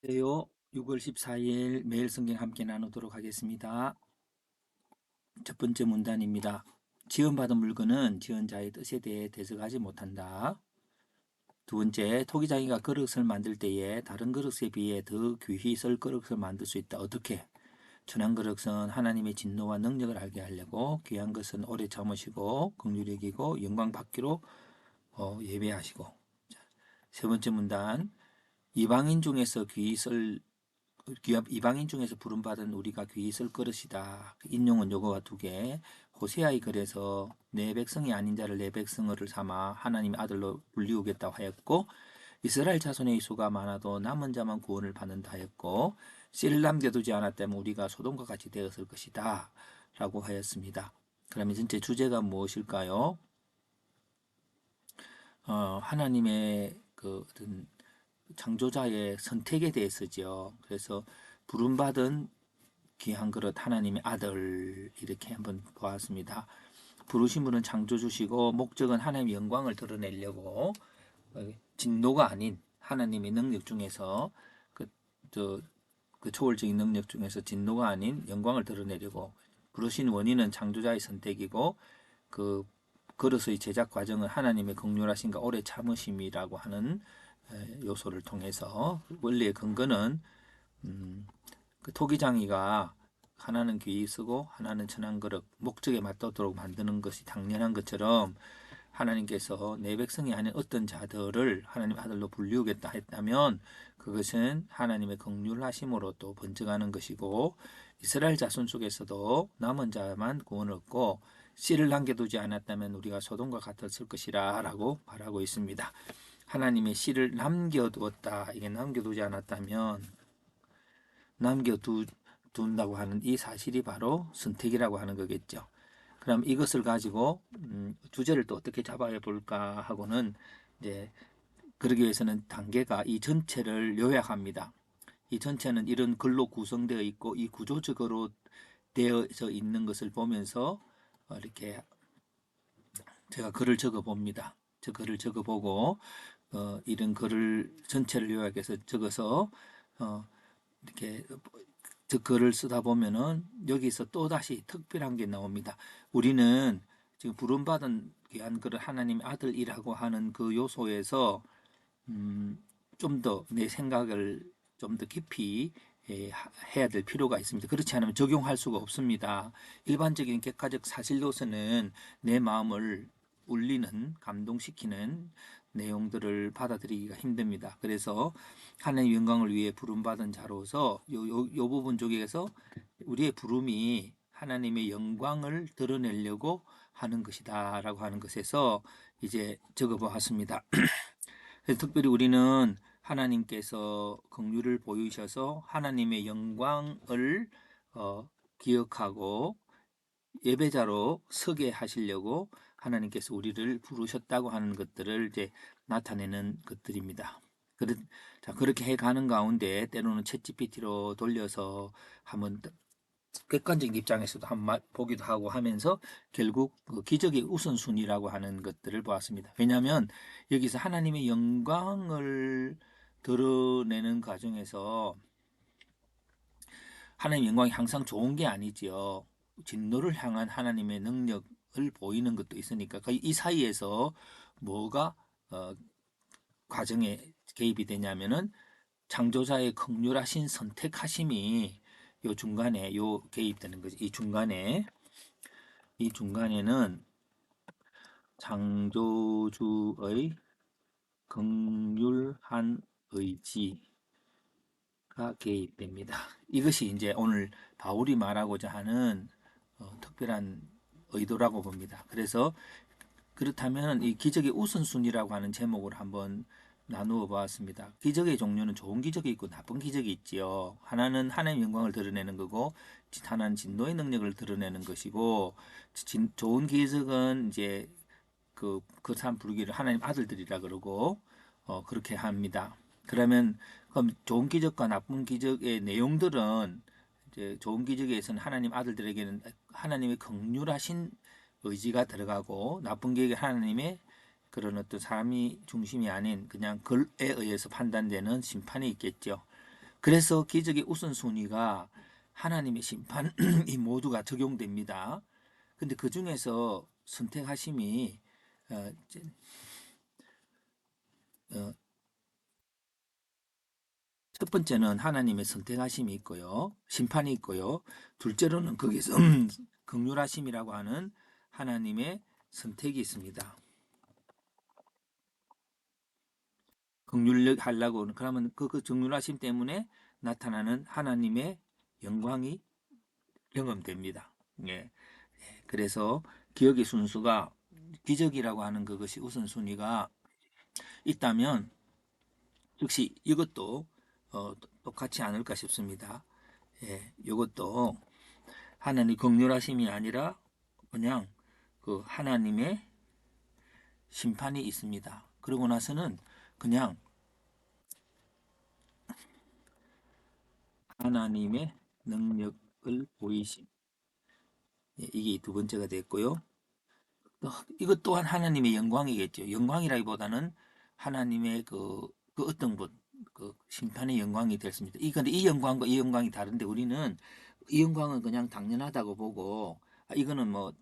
안녕하세요. 6월 14일 매일 성경 함께 나누도록 하겠습니다. 첫 번째 문단입니다. 지원받은 물건은 지원자의 뜻에 대해 대적하지 못한다. 두 번째, 토기장이가 그릇을 만들 때에 다른 그릇에 비해 더 귀히 쓸 그릇을 만들 수 있다. 어떻게? 천한 그릇은 하나님의 진노와 능력을 알게 하려고, 귀한 것은 오래 참으시고 긍휼히 여기고 영광 받기로 예배하시고. 세 번째 문단, 이방인 중에서 귀히 쓸 이방인 중에서 부름받은 우리가 귀히 쓸 것이다. 인용은 요거와 두 개. 호세아의 글에서 내 백성이 아닌 자를 내 백성을 삼아 하나님의 아들로 불리우겠다고 하였고, 이스라엘 자손의 수가 많아도 남은 자만 구원을 받는다 하였고, 씨를 남겨두지 않았다면 우리가 소돔과 같이 되었을 것이다 라고 하였습니다. 그러면 전체 주제가 무엇일까요? 하나님의 그 어떤 창조자의 선택에 대해서죠. 그래서 부름받은 귀한 그릇 하나님의 아들 이렇게 한번 보았습니다. 부르심은 창조주시고 목적은 하나님의 영광을 드러내려고 진노가 아닌 하나님의 능력 중에서 그, 저, 그 초월적인 능력 중에서 진노가 아닌 영광을 드러내려고 부르신 원인은 창조자의 선택이고 그 그릇의 제작 과정은 하나님의 긍휼하심과 오래 참으심이라고 하는 요소를 통해서 원리의 근거는 그 토기장이가 하나는 귀히 쓰고 하나는 천한 그릇 목적에 맞도록 만드는 것이 당연한 것처럼 하나님께서 내 백성이 아닌 어떤 자들을 하나님 아들로 불리우겠다 했다면 그것은 하나님의 긍휼하심으로 또 번져가는 것이고 이스라엘 자손 속에서도 남은 자만 구원을 얻고 씨를 남겨두지 않았다면 우리가 소돔과 같았을 것이라 라고 말하고 있습니다. 하나님의 씨를 남겨두었다. 이게 남겨두지 않았다면 남겨둔다고 하는 이 사실이 바로 선택이라고 하는 거겠죠. 그럼 이것을 가지고 주제를 또 어떻게 잡아야 볼까 하고는 이제 그러기 위해서는 단계가 이 전체를 요약합니다. 이 전체는 이런 글로 구성되어 있고 이 구조적으로 되어져 있는 것을 보면서 이렇게 제가 글을 적어 봅니다. 저 글을 적어 보고 이런 글을 전체를 요약해서 적어서 이렇게 글을 쓰다 보면은 여기서 또 다시 특별한 게 나옵니다. 우리는 지금 부름받은 귀한 그릇 하나님의 아들이라고 하는 그 요소에서 좀 더 내 생각을 좀 더 깊이 해야 될 필요가 있습니다. 그렇지 않으면 적용할 수가 없습니다. 일반적인 객관적 사실로서는 내 마음을 울리는, 감동시키는 내용들을 받아들이기가 힘듭니다. 그래서 하나님의 영광을 위해 부름받은 자로서 요 부분 쪽에서 우리의 부름이 하나님의 영광을 드러내려고 하는 것이다라고 하는 것에서 이제 적어보았습니다. 특별히 우리는 하나님께서 긍휼을 보이셔서 하나님의 영광을 기억하고 예배자로 서게 하시려고 하나님께서 우리를 부르셨다고 하는 것들을 이제 나타내는 것들입니다. 자, 그렇게 해가는 가운데 때로는 챗GPT로 돌려서 한번 객관적인 입장에서도 한번 보기도 하고 하면서 결국 그 기적의 우선순위라고 하는 것들을 보았습니다. 왜냐하면 여기서 하나님의 영광을 드러내는 과정에서 하나님의 영광이 항상 좋은 게 아니지요. 진노를 향한 하나님의 능력을 보이는 것도 있으니까 이 사이에서 뭐가 과정에 개입이 되냐면은 창조자의 긍휼하신 선택하심이 요 중간에 요 개입되는 거지. 이 중간에는 창조주의 긍휼한 의지가 개입됩니다. 이것이 이제 오늘 바울이 말하고자 하는 특별한 의도라고 봅니다. 그래서 그렇다면 이 기적의 우선순위라고 하는 제목을 한번 나누어 보았습니다. 기적의 종류는 좋은 기적이 있고 나쁜 기적이 있지요. 하나는 하나님의 영광을 드러내는 거고, 하나는 진노의 능력을 드러내는 것이고, 좋은 기적은 이제 그 사람 부르기를 하나님 아들들이라 그러고, 그렇게 합니다. 그럼 좋은 기적과 나쁜 기적의 내용들은 이제 좋은 기적에서는 하나님 아들들에게는 하나님의 긍휼하신 의지가 들어가고 나쁜 계획에 하나님의 그런 어떤 사람이 중심이 아닌 그냥 글에 의해서 판단되는 심판이 있겠죠. 그래서 기적의 우선순위가 하나님의 심판이 모두가 적용됩니다. 근데 그 중에서 선택하심이 이제, 어, 첫 번째는 하나님의 선택하심이 있고요. 심판이 있고요. 둘째로는 거기서 긍휼하심이라고 하는 하나님의 선택이 있습니다. 긍휼하려고 그러면 그 긍휼하심 때문에 나타나는 하나님의 영광이 경험됩니다. 예. 그래서 기억의 순수가 기적이라고 하는 그것이 우선순위가 있다면 역시 이것도 똑같지 않을까 싶습니다. 예, 이것도 하나님 긍휼하심이 아니라 그냥 그 하나님의 심판이 있습니다. 그러고 나서는 그냥 하나님의 능력을 보이심. 예, 이게 두 번째가 됐고요. 이것 또한 하나님의 영광이겠죠. 영광이라기보다는 하나님의 그 어떤 분, 그 심판의 영광이 됐습니다. 근데 이 영광과 이 영광이 다른데 우리는 이 영광은 그냥 당연하다고 보고 이거는 뭐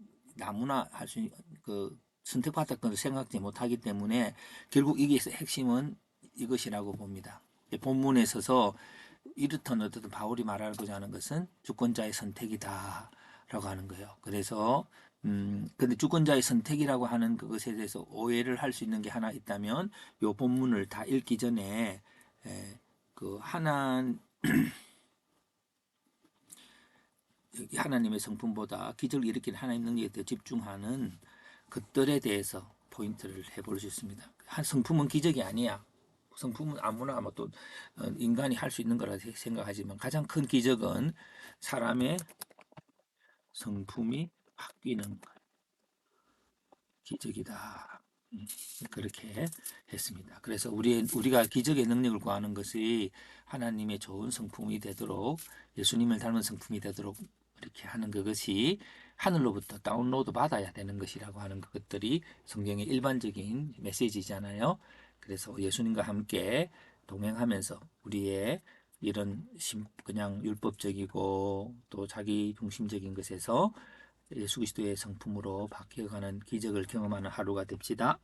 아무나 할 수, 그 선택받았건 생각지 못하기 때문에 결국 이게 핵심은 이것이라고 봅니다. 본문에 서서 이렇든 어떻든 바울이 말하고자 하는 것은 주권자의 선택이다라고 하는 거예요. 그래서 근데 주권자의 선택이라고 하는 그것에 대해서 오해를 할 수 있는 게 하나 있다면 요 본문을 다 읽기 전에 그 하나님의 성품보다 기적을 일으킨 하나님 능력에 더 집중하는 것들에 대해서 포인트를 해볼 수 있습니다. 한 성품은 기적이 아니야. 성품은 아무나 뭐또 인간이 할 수 있는 거라 생각하지만 가장 큰 기적은 사람의 성품이 바뀌는 기적이다. 그렇게 했습니다. 그래서 우리가 기적의 능력을 구하는 것이 하나님의 좋은 성품이 되도록 예수님을 닮은 성품이 되도록 이렇게 하는 그것이 하늘로부터 다운로드 받아야 되는 것이라고 하는 것들이 성경의 일반적인 메시지잖아요. 그래서 예수님과 함께 동행하면서 우리의 이런 그냥 율법적이고 또 자기 중심적인 것에서 예수 그리스도의 성품으로 바뀌어가는 기적을 경험하는 하루가 됩시다.